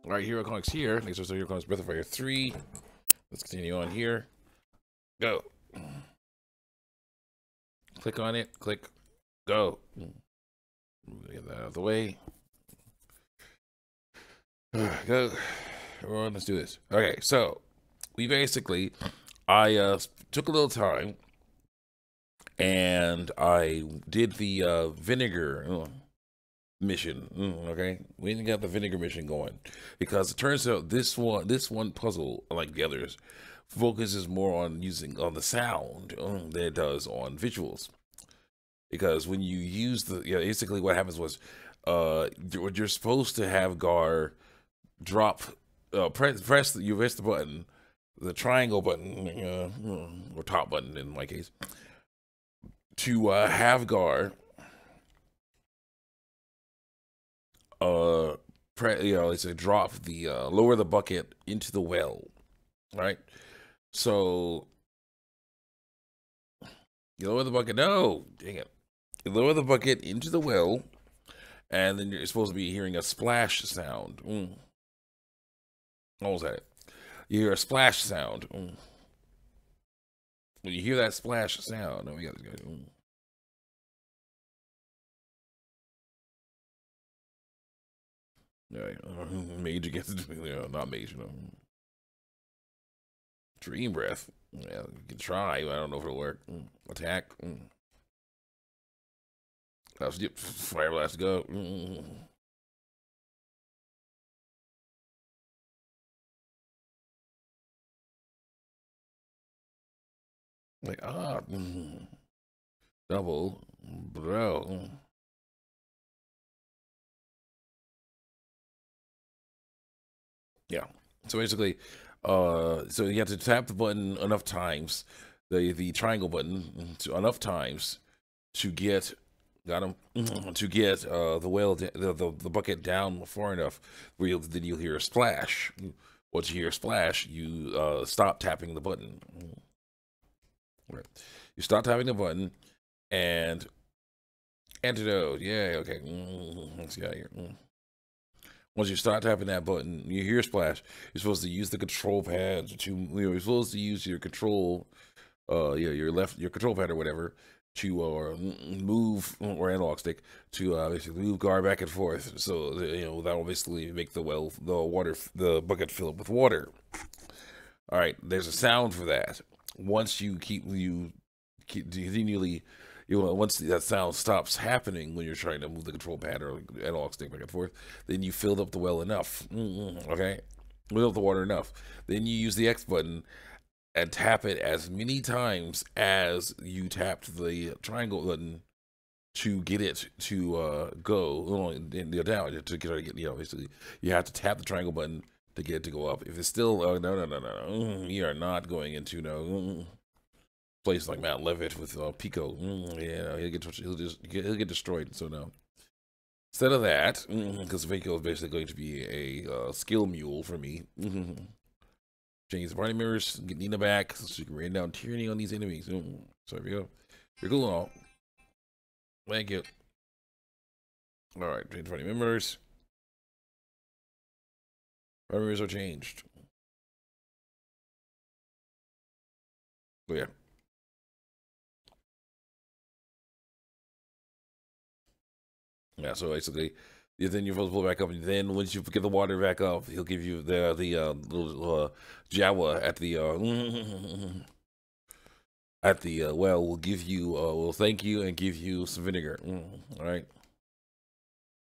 All right, Hero Comics here. Next episode, Hero Comics Breath of Fire 3. Let's continue on here. Go. Click on it. Click. Go. Get that out of the way. Go. Everyone, let's do this. Okay, so we basically, I took a little time and I did the vinegar mission. Okay, we didn't get the vinegar mission going because it turns out this one puzzle, like the others, focuses more on on the sound than it does on visuals. Because when you use basically what happens was, you're supposed to have Gar drop, press the button, the triangle button, or top button in my case, to have Gar it's a drop the lower the bucket into the well, right? So you lower the bucket. No, dang it! You lower the bucket into the well, and then you're supposed to be hearing a splash sound. Almost at it. You hear a splash sound. When you hear that splash sound, we got this guy. Mage against not mage, Dream breath. Yeah, you can try. I don't know if it'll work. Attack. Fire blast. Go. Like double, bro. Yeah. So basically, so you have to tap the button enough times, the triangle button enough times to get to get the well the bucket down far enough where then you'll hear a splash. Once you hear a splash, you stop tapping the button. Right. You stop tapping the button and antidote. Yeah. Okay. Let's get out of here. Once you start tapping that button, you hear a splash. You're supposed to use the control pad to, you're supposed to use your control, your control pad or whatever to move, or analog stick to basically move Gar back and forth. So that will basically make the bucket fill up with water. All right, there's a sound for that. Once you keep continually, once that sound stops happening when you're trying to move the control pad or analog stick back and forth, then you filled up the well enough. Okay, fill up the water enough. Then you use the X button and tap it as many times as you tapped the triangle button to get it to go down to get basically you have to tap the triangle button to get it to go up. If it's still no, you are not going into place like Mount Levitt with Pico. He'll get destroyed. So no. Instead of that, because Pico is basically going to be a skill mule for me. Change the party mirrors, get Nina back so she can rain down tyranny on these enemies. So here we go. You're cool and all. Thank you. All right, change party members. Party members are changed. Oh yeah. Yeah, so basically, then you're supposed to pull it back up, and then once you get the water back up, he'll give you the little Jawa at the well. Will give you will thank you and give you some vinegar. All right.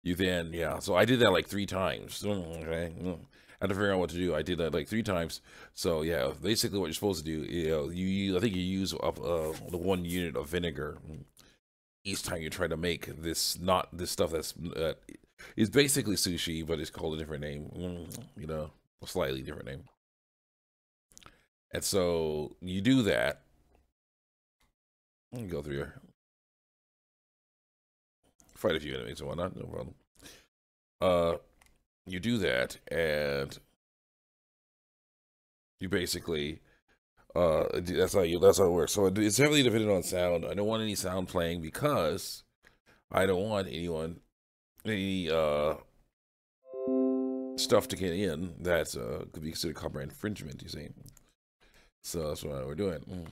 You then So I did that like 3 times. Okay. I had to figure out what to do. I did that like 3 times. So yeah, basically what you're supposed to do, I think you use up the 1 unit of vinegar each time you try to make this stuff that's it's basically sushi, but it's called a different name. A slightly different name. And so you do that. Let me go through here. Fight a few enemies and whatnot, no problem. You do that, and you basically that's how it works. So it's heavily dependent on sound. I don't want any sound playing because I don't want any stuff to get in that could be considered copyright infringement. You see, so that's what we're doing.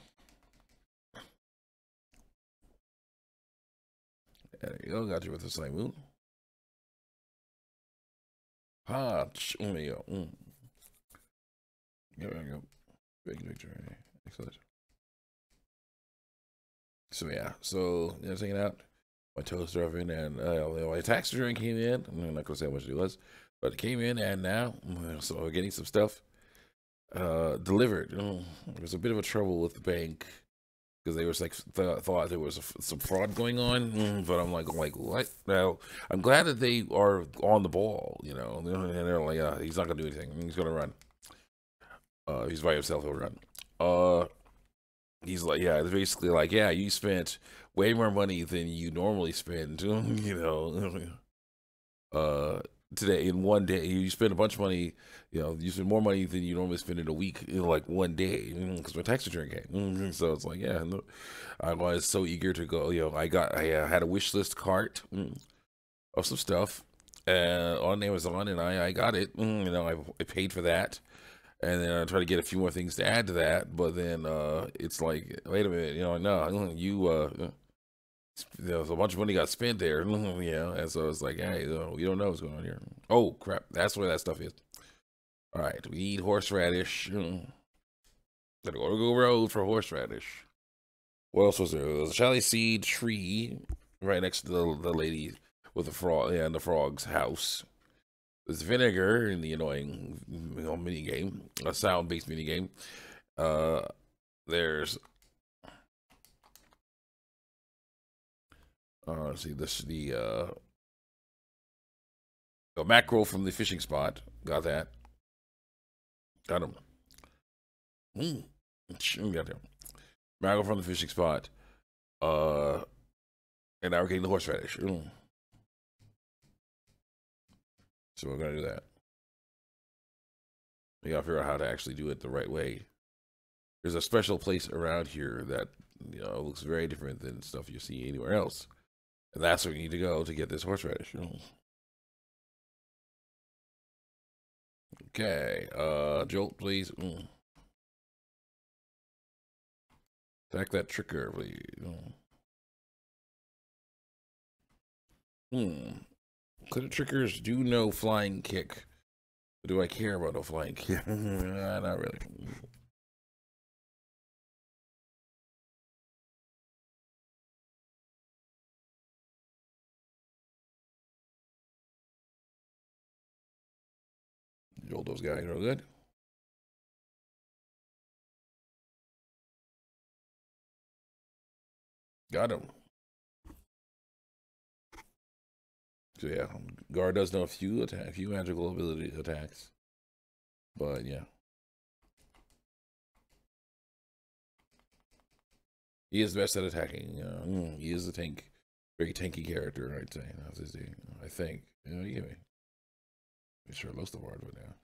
There you go. Got you with the same moon. There you go. There you go. Big picture. Excellent. So yeah, so taking out my toaster oven, and my tax return came in. I'm not gonna say how much it was, but it came in, and now so we're getting some stuff delivered. There was a bit of a trouble with the bank because they was like thought there was some fraud going on, but I'm like what? Now I'm glad that they are on the ball, and they're like, he's not gonna do anything. He's gonna run. He's by himself. He'll run. He's like, yeah, it's basically like, yeah, you spent way more money than you normally spend, today in one day. You spend a bunch of money, you spend more money than you normally spend in a week in like one day, because my tax return came. So it's like, yeah, I was so eager to go. I had a wish list cart of some stuff on Amazon, and I got it. I paid for that. And then I try to get a few more things to add to that, but then it's like, wait a minute, no, there's a bunch of money got spent there, and so it's like, hey, we don't know what's going on here. Oh crap, that's where that stuff is. All right, we need horseradish. Gotta go road for horseradish. What else was there? There was a chalet seed tree right next to the lady with the frog, in the frog's house. There's vinegar in the annoying mini game, a sound-based mini game. There's let's see, the mackerel from the fishing spot. Got that. Got him. Got him. Mackerel from the fishing spot. And now we're getting the horseradish. So we're gonna do that. We gotta figure out how to actually do it the right way. There's a special place around here that looks very different than stuff you see anywhere else, and that's where we need to go to get this horseradish. Okay, Jolt, please. Attack that tricker, please. Could the triggers do no flying kick? Do I care about no flying kick? Not really. Jolt those guys real good. Got him. So yeah, guard does know a few magical ability attacks, but yeah, he is the best at attacking. He is a very tanky character, I'd say. That's his thing, I think. You get me. I'm sure most of the words right now.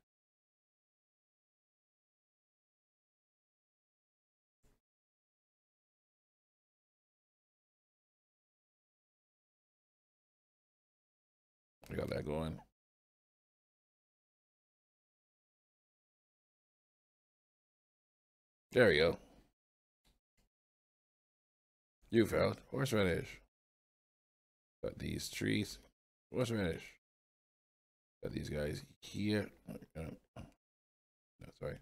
We got that going. There we go. You found horseradish. Got these trees. Horseradish. Got these guys here. No, sorry.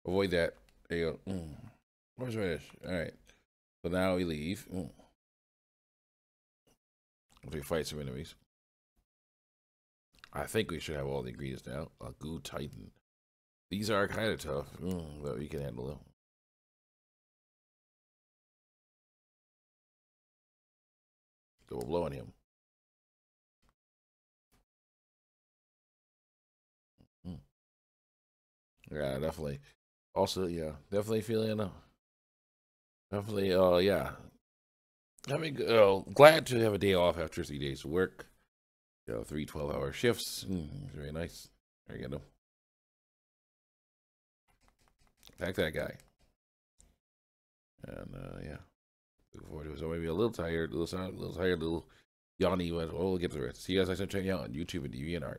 Avoid that. There you go. Horseradish. All right. So now we leave. We fight some enemies. I think we should have all the ingredients now. A goo titan. These are kind of tough, but we can handle them. So we'll blow on him. Yeah, definitely. Also, yeah, definitely feeling, definitely, yeah. Glad to have a day off after 3 days of work. 3 12-hour shifts. Very nice. There you go. Attack that guy. And, yeah. Looking forward to it. So maybe a little tired, a little yawny, but we'll get to the rest. See you guys next time. Check me out on YouTube and DeviantArt.